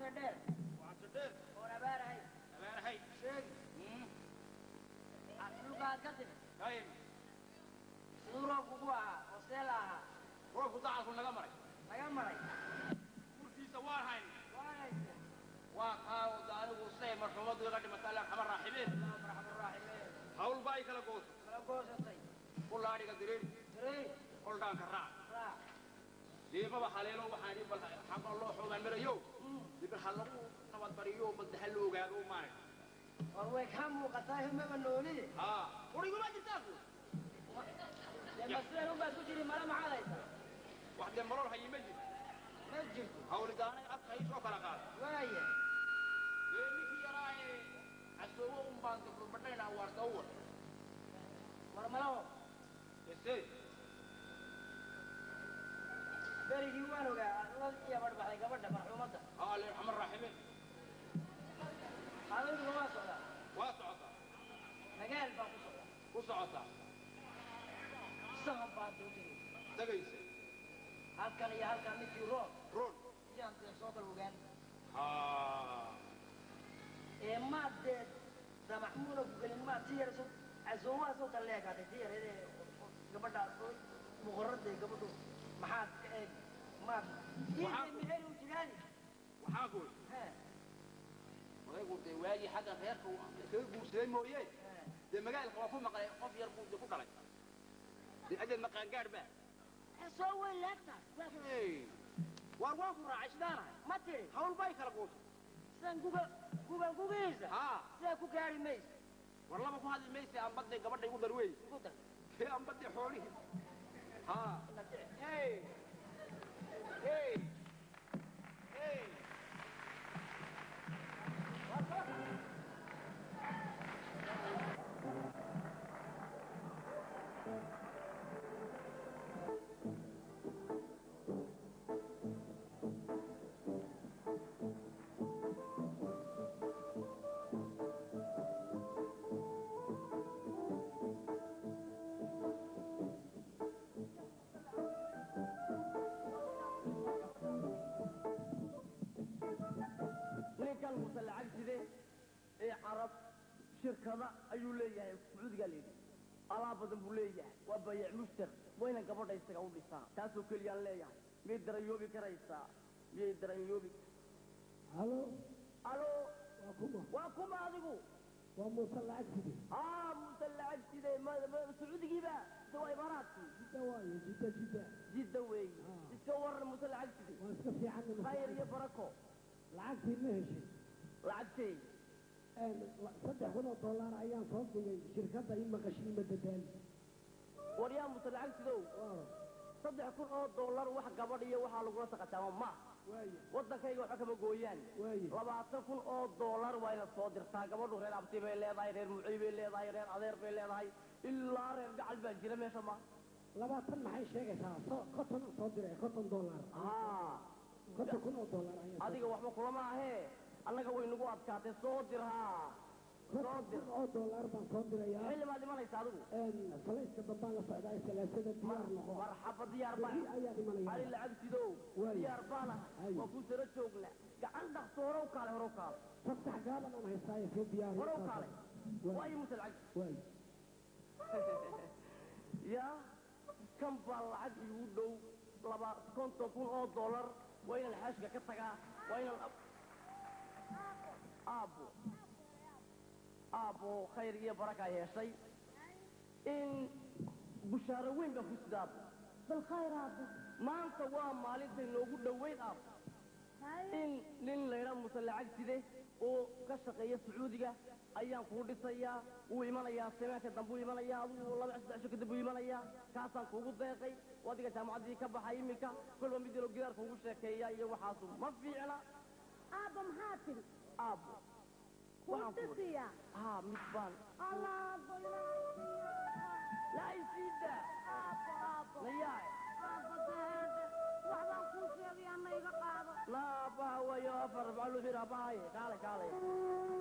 وعصدر وأنا بارهي شيء عصدر بعد كده طيب صورة قبوها وصلها روح وضع كل نجمري كل في سوار هاي وقاو دارو وصي مرحومات وقد مثلا حمر راحمين هول باي كلا قوس كل هاري قدرين كل دان كرا ليه ما بحليلو وحاني بالحق الله حوض مريو دي بالحلو نبض بريو بدحلو قالوا ماي والله كم وقتاهم ما بنولي وريقوا ما جتاكو لما سلوا ما تجري مرة معاي واحد مرور هي مسجد هول دانا أبقى يسوق على قال وايه ليه في راي عسوه بانك بدنا وارتوه مرملو يسي بريجي وانو قال يا برد بحري قبضنا مرحومته اللي يرحم الراحمين هذا اللي واسعة مجال باقي وسعة سهم بعد وجهي دقيسة هل كان مثل رون جانت صوت الوجان ما ده محمود وقال ما تير صوت عزوما صوت اللي قاعد تير هذا قبل مغرد قبل محاد ما مهل وجلاني وحاقول ويقول ده واجي حاجة غير كيبو سلمو يه ده مجال خوفه مقال خوف يربو ده كله ده أجل مقال قاربه سوي لك إيه وارواح راعش دانا ما تري حول بايك القوس سان جوجل ساكو كاري ميس والله ما هو هذا الميس أم بدي قبل يقول دروي في أم بدي حولي إيه إيه إيه عرب شركة أيو ليه سعود قال لي الله بدن بوليه وبيع مشتر وين قبض يستقون بيسا تاسو كل يوم ليه بيدر يوبي كريسا بيدر يوبي ألو واكما هذيكو ومسلع كذي مسلع كذي ما سعود جيبه سوى إماراتي جدة وين تتصور مسلع كذي واسكفي عنه خير يبركو لعبتي ماشي لعبتي صدق $100 أيام صدق شركة إما قشيم بدتان وريان مسلع كذي صدق $100 واحد قبضيه واحد لقوا سقطه ما waddankayga waxa kama gooyaan $20,000 waa ina soo dirtaa gabadhu reer abti bay leedahay reer mucay bay leedahay reer adeer bay leedahay ilaa reer gacal baa jira meesha ma 20 maxay sheegaysaa konton soo diray $50 $50,000 adiga waxba kulama ahee annaga way nagu adkaatay soo dirhaa $100 baan soo dirayaa xilli ma dhimanaysa adigu falayska dambaan la socdaa salaasada diyaar noqo marxaba diyaar baan hal lacagtido diyaar baan waa ku soo joogna gacan dhaqsoorow kale horow kale fatح gaaban aan haystay fi diyaar horow kale way mutalacag way ya kam baa lacag igu dhow $50,000 waa inaan xashka ka tagaa waa inaan أبو خير يا بركة يا شيء إن بشارة وين بفسداب بالخير أبو ما أنت وام مالك نوجود وين أب إن لين ليرا مسلعك كذا وكشقية سعودية أيام كودي سيا وإيمان يا سمعت الدبو إيمان يا والله بعد عشان كده بإيمان يا كاسان كوجود ضيقي واديك جامعة دي كبح حيمك كل ما بيديروا جدار كوجود شكيا يوحاسو ما في على أبو محاتم أبو وانتسيا مصبان الله لا يسيد أبو لياي أبو هذا وحنا نكون في أنا يقعد لا أبا يا فربعلو في رباي كالي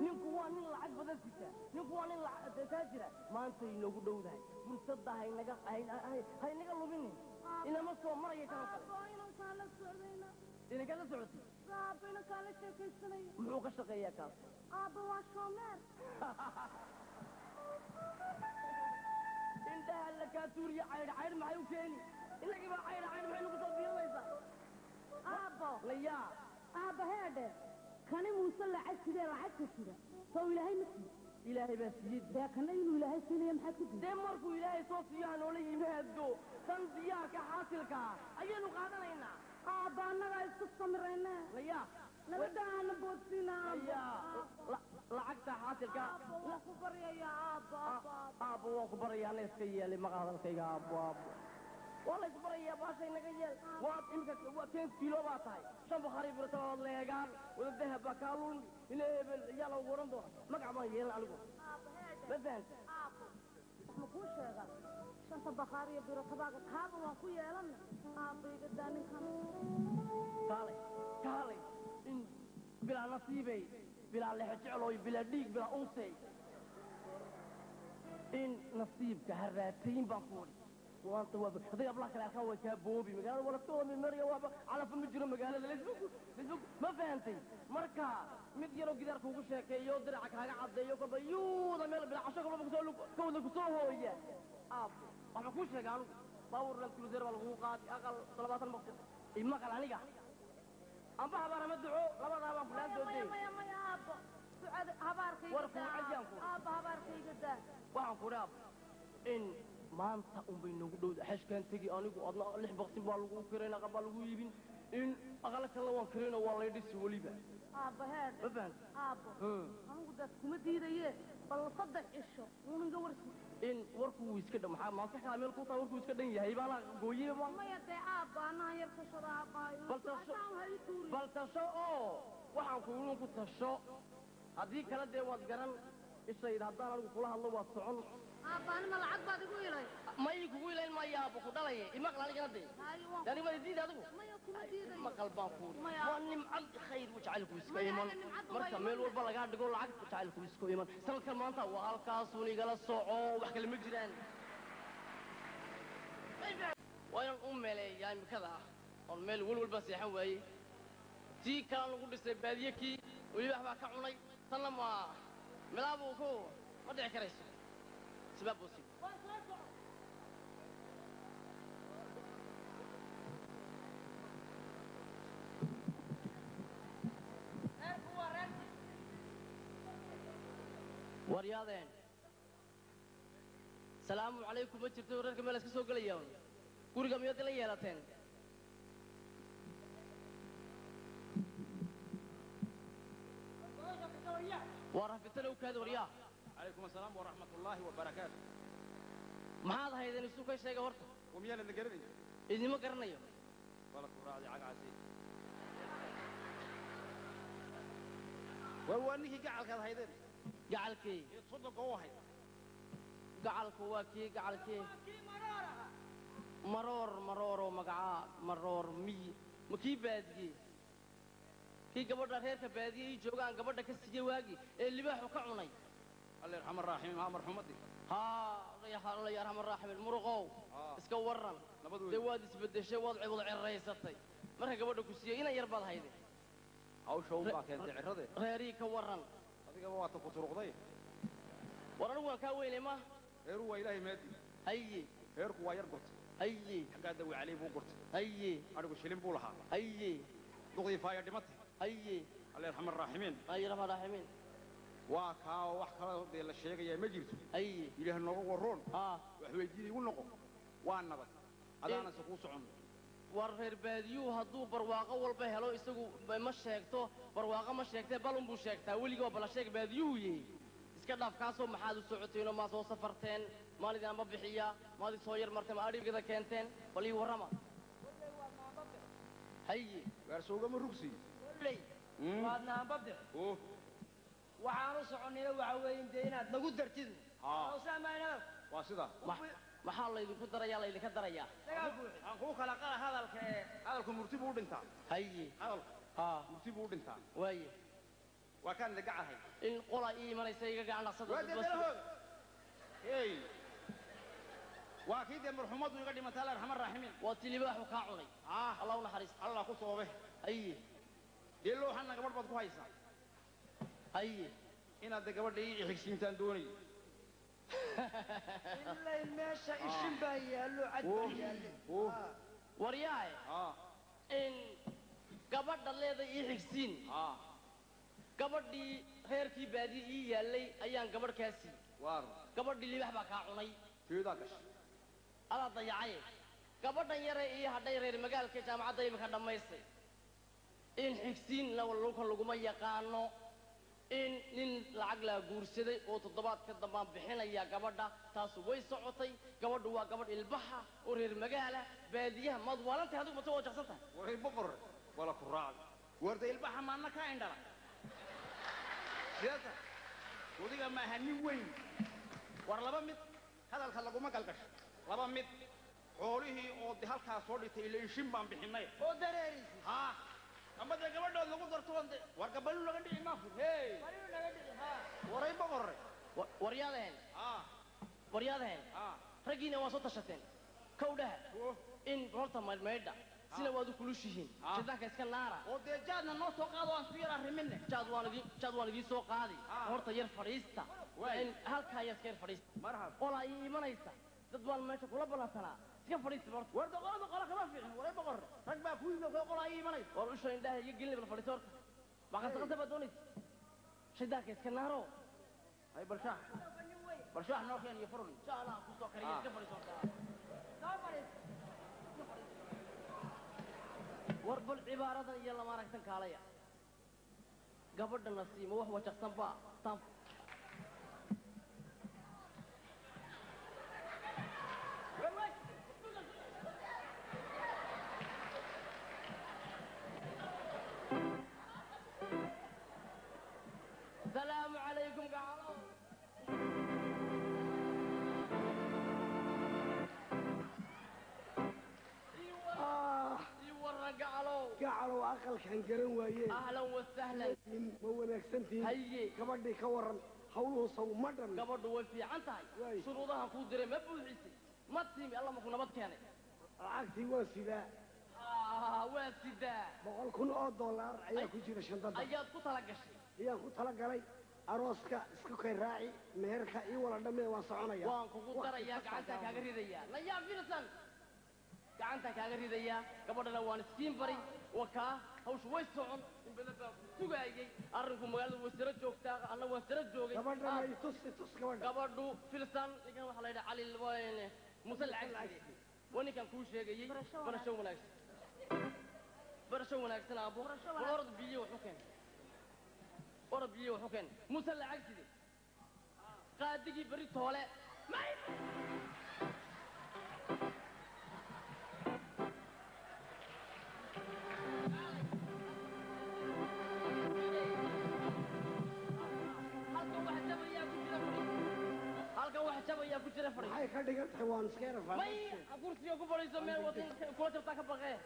نكون نلعب بدلتك نكون نلعب تاجرة ما أنت ينقول دودا فرصة هاي نجا لوبيني إنما سو مرة يكمل أبو إنه كان السردين إذا كان سعودي aabbayna kaala sheekaysanayo محوق الشقية كاس aabba waa shoomeer انت هلكا سوريا عير معي وكيني إلا كيف عير معي نقصد بيه ليس aabbo ليا aabba heedhe kani muuse lacag sidee lacagta sida soo ilaahay ma sii إلهي بس جد dee kana inuu ilaahay siinaya maxaad ku diiday دمركو إلهي صوصيان ولي يمهدو تنزيارك حاصلك أيانو قادنا aabba annagaa isku samirayne ليا nabadaana boodsiina ليا لعقت حاصلك aabba waa ku baryayaa aabba أبو أخبر يا ناس كيالي مقاهر كيا أبو والله أخبر يا باشا نقيل وات إنك وكين كيلو باتاي شنو خريب رتوا الله يقال والذهب بكالون إلى يلا ورندو مقعد يلا عليكم aabba heedhe بدن aabbo ma kuu sheega shanta bakhaar iyo biro tabaaga taaba waan ku yeelanna aabba iga daa ninkan كالي إن بلا نصيبي بلا لحجعلوي بلا ديك بلا أنسي إن نصيبك هراتين بانفوري وانت وابك هذي أبلاك الأخوة كابوبي مقالة ولا تقول من مريا وابا على فم الجرم مقالة لسبوك ما فهمتي مركا مديرو قدر كوكو شاكي يودر عكاقا عدي يوكا يوضا ميلا بلا عشاق الله بكسولو كوضا كسوهو إياه أبو وحما كوشا قالوا باور لنكلو زير والغوقات أقل طلبات المقصد إما قال عنيقا أما حبارا مدعو لما ضابا فلان دودي maya maya aabbo ducada habaarkayga Warku cajaan ku. aabba habaarkayga daa waxaan ku dhaab in maanta un bay nagu dhowda xashkan tagi anigu adna 6 baqsin baa lagu kirayna qaba lagu iibin in aqala kala waan kirayna waa la dhisi waliba aabba heedhe ma fahant aabbo anigu daad kuma diidaye bal 3 cisho uuninga warsi in warku uu iska dhan maxaa maanta ka meel ku taa warku iska dhan yahay baa la gooyay ma maya dee aabba anaa yar tashada aabba bal tasho oo waxaan ku inuu ku tasho haddii kala dee waad garan ishayda haddaan anigu kula hadlo waad socon aabba anima lacag baad igu ilay may kugu ilayn maayaa bu ku dhalaya ima qalanigana dee hayo waan yani ma diid adigu maya kuma diidayo ma qalbaan ku Maya. waa nimcad khayr wajacalku iska Maya, iman nimcadu marka waa meel iman. walba laga dhigo lacag wajacalku iska iman sanadkan maanta waa halkaasuun igala soco wax kale ma jiraan waayan u meleeyaa imikada ah oon meel walwalba seexan waayey tii kala lagu dhisay baadiye kii weliba waxbaa ka cunay tanna ma milaabuu ku ma dhici karayso sibaab buu sii waryaadeen salaamu calaykum ma jirto reerka meel iska soo gelayaan guriga miyaad la yeelateen waa rafitana u kaada waryaa عليكم السلام ورحمة الله وبركاته. maxaad haydeen isu ka sheega horta وميانا نقرني idinma garanayo ولا كراعي عقاسي. وانك قاعد كذا هيدين gacalkii يتصدق واحد. gacalku waa kii gacalkii maroor magacaa maroor miyi ma kii baadiyey kii gabadha reerka baadiye ii joogaan gabadha ka siiyey waagii ee libaaxu ka cunay الله يرحم الراحمين ها مرحومتي. الله يرحم الراحم المرقو iska waran نبض dee وين. waad isbedeshay waad cibad ciraysatay marka gabadha ku siiyey ina yar baad hayday أو شو بقى كنت عرضي. reerii ka waran هذيك ما تقطر قضية. war anigu waan kaa weynay ma هيرو إلهي مادي. haye هيرك واير قط. haye حاجة دوي عليه بو قط. haye أنا شيلين بولها. haye ضغطي فاير دمت. haye الله يرحم الراحمين. ay rahma rahimin وكا وحكا دي لا شيغا يا مجرت. haye إله نوغو ورون. wax وحويجيني ونقو. وان نبض. هذا أنا سكون سعون. war reer baadiyuhu hadduu barwaaqo walba helo isagu ma sheegto barwaaqo ma sheegtee balun buu sheegtaa weligoo bala sheeg baadiyuhu yahay iska dhaaf kaasoo maxaad u socoteenoo maa soo safarteen maalidii anba bixiya maadi soo yar martay ma adhigada keenteen bal ii warrama haye gaarsoogama ما ركسي. ley waadna anbabde أوه. waxaan u soconayna waxa weeye dee inaad nagu dartid ها. oo saamaynaa واسدا. maxaa laydinku darayaa laydinka darayaa dagaa buuxi aan ku kala qala hadalka hadalku murtibu u dhintaa haye hadalku murtibu u dhintaa waaye waa kan la gacahay in qola ii imanaysa iga gacan dhaqsada waa dadalahood hey waa kii dee marxumadu iga dhimatay Allah arhamar rahimin waa tilibaaxu kaa cunay ah allah u naxariisto Allah ku soobe haye dee looxanna gabadh baad ku haysaa haye inaad de gabadha ii xigsiintaan doonayo إلا الماشى الشبه يالو عدل يالو waryaahe in gabadha leeda ii xigsiin gabadhii reerkii baadiye ii yaallay ayaan gabadh kaa siiyey waar gabadhii libax baa kaa cunay teedaa gashay adaa dayacaye gabadhan yare ii hadhay reer magaalka jaamacadda imika dhammaystay in xigsiin lawallukan laguma yaqaano in nin lacag laa guursaday oo toddobaadka dambaan bixinaya gabadha taasu way socotay gabadhu waa gabadh ilbaxa oo reer magaala baadiyaha maad waalantahay adigu mase waa jaqsan tahay waray boqor wala ku raacay warda ilbaxa maana ka indhala siyasa wadiga ma hanin weyn war laba mid hadalka laguma galgasho laba mid xoolihii oo de halkaa soo dhigtay ilaa shin baan bixinay oo dareerisi ha ama de gabadhood lagu darto war gabalu laga dhici maafu hey mariyo laga dhigi ha waray boqor waryaadaheen ah waryaadaheen raggiina waa soo tashateen kowdhaha in horta maydha sina waad u kulushihiin shidaanka iska naara oo dee jaadna noo soo qaado aan su yar arriminne jaad waan idiin soo qaadi horta yar fadhiista in halkaa yar iska yar fadhiista marhab qolaa ii imanaysa dad baan meesha kula ballansanaa iska fadhiista horta war doqolada qola kama fiicin waray boqor rag baa ku yimid oo qolaa ii imanaysa war usha indhaha iyo gelin bal fadhiista horta maqasaqasa baa doonaysa shidaanka iska naaro hay balshaax noo keen iyo furul insha allah ku soo kariya iska fadhiista horta war bal cibaaradan iyo lama aragtan kaalaya gabadha nasiimo wax wajaqsan baa tan السلام عليكم قعلو قعلو أقل كان قرن وياه أهلا وسهلا مو نكسنتي هيي كبدي كورن حوله صو مدن gabadhu way fiican tahay shuruudahan kuu diray ma buuxisay ma tiimi alla maku nabad keenay lacagtii waa sidaa waa sidaa $100,000 ayaa ku jira shandada ayaad ku tala gashay ayaan ku tala galay arooska isku kay raaci meherka iyo wala dhamee waan soconaya waan kugu darayaa gacantaa kaaga ridayaa la yaab fiirsan gacantaa kaaga ridayaa gabadhana waan iskiin bari wakaa hawshu way socon in badan baan sugaayay arrinku magaalada way sara joogtaa anna waan sara joogay gabadhana ay tus gabadhu filsan ninkan waxaa la yidhaha cali wayne muuse lacag waa ninkan kuu sheegayey barasho wanaagsan aabo orod biyo wuxuu keen orod biyo wuxuu keen muuse lacag side qaadigii beri toole ku jira fadhiis waxay ka dhigan tahay waan iska yara may kursiga ku fadhiiso meel wadin kula jabtaa ka baqee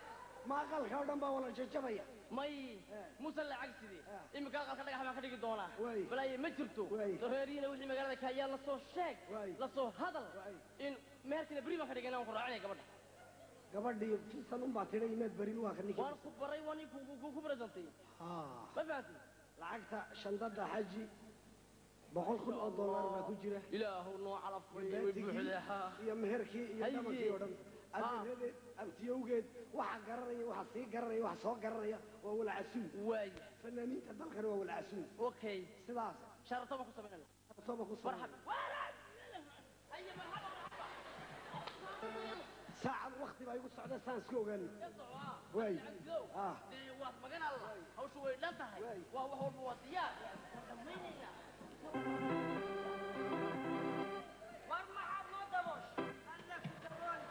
ma aqalka oo dhan baa wala jajabaya may muuse lacag sidee imika aqalka dhagax baan ka dhigi doonaa Way. balaaye ma jirto Way. dareeriina wixii magaalada ka ayaa la soo sheeg Way. la soo hadal in meherkina beri baan ka dhigay inaan ku raacinay gabadha gabadhii fiisan un baa tidhay inaad berin waa ka ninki waan ku baray waan ku barazantay ma fahanti lacagta shandada xaji $100,000 baa ku jira ilaahu noo calaf way buuxdaa iyo meherkii iyo Haye. dhamankii oo dhan adeeradeed abtiyowgeed waxa garanaya waxa sii garanaya waxa soo garanaya waa wala casuul waay fanaaniinta dalkana waa wala casuul okay sidaas sharato ma ku sameynaa toba ku soo marxab saacad waqti baa igu socda saan iska ogaani waay waad magan alla hawshu way dhan tahay waa wax walba waa diyaar dhammaynaynaa war maxaad noo daboosh alla ku dabool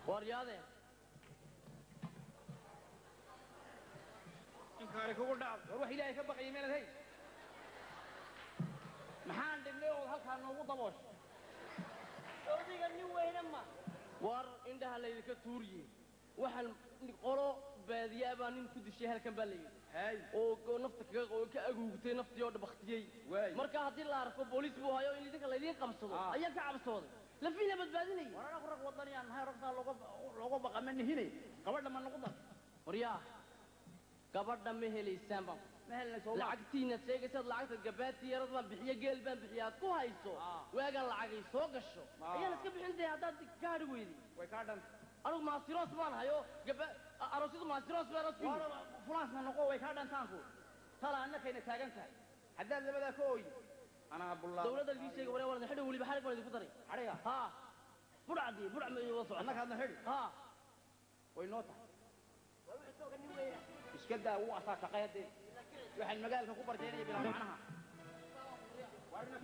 waryaadeen inkaari kugu dhaaf war wax ilaahay ka baqayay meelad hay maxaan dhignay oo halkaa noogu daboosh odiga nin weyne ma war indhaha laydinka tuuriye waxaan qolo baadiyaa baa nin ku dishay halkan baa layidhi hay oo nafta ka aguugtay naftii oo dhabaktiyey Waay. marka haddii la arko booliis buu hayo in idinka laydiin qabsado Ah. ayaan ka cabsooday lafiina badbaadinay warana rag wadaniyan hay ragta looga baqaman hine gabadha ma noqon waryaa gabadha ma helaysaan baan ma helna soo lacagtiina sheegaysaad lacagta gabaati yarad baan bixiyo geel baan bixiyaa ku hayso waaga lacagay soo gasho ayaan iska bixintay haddaad gaari weydi way ka dhan anigu maasiroos baan hayo aroosyadu maasiroos baan aroosyadu fulaasna noqo way ka dhantaanku tala annakayna taagan tahay haddaad labadaa ka ooyi anaa bullaa dawladda lii sheegay waree wala xidho weliba xarig baan idinku daray xariga haa budhacdii budhac ma iiga socon annaka hadna xidhi haa way noo tahay iska daa wuu asaa shaqeeyadee waxaan magaalka ku barteynaya bilaa macnaha warna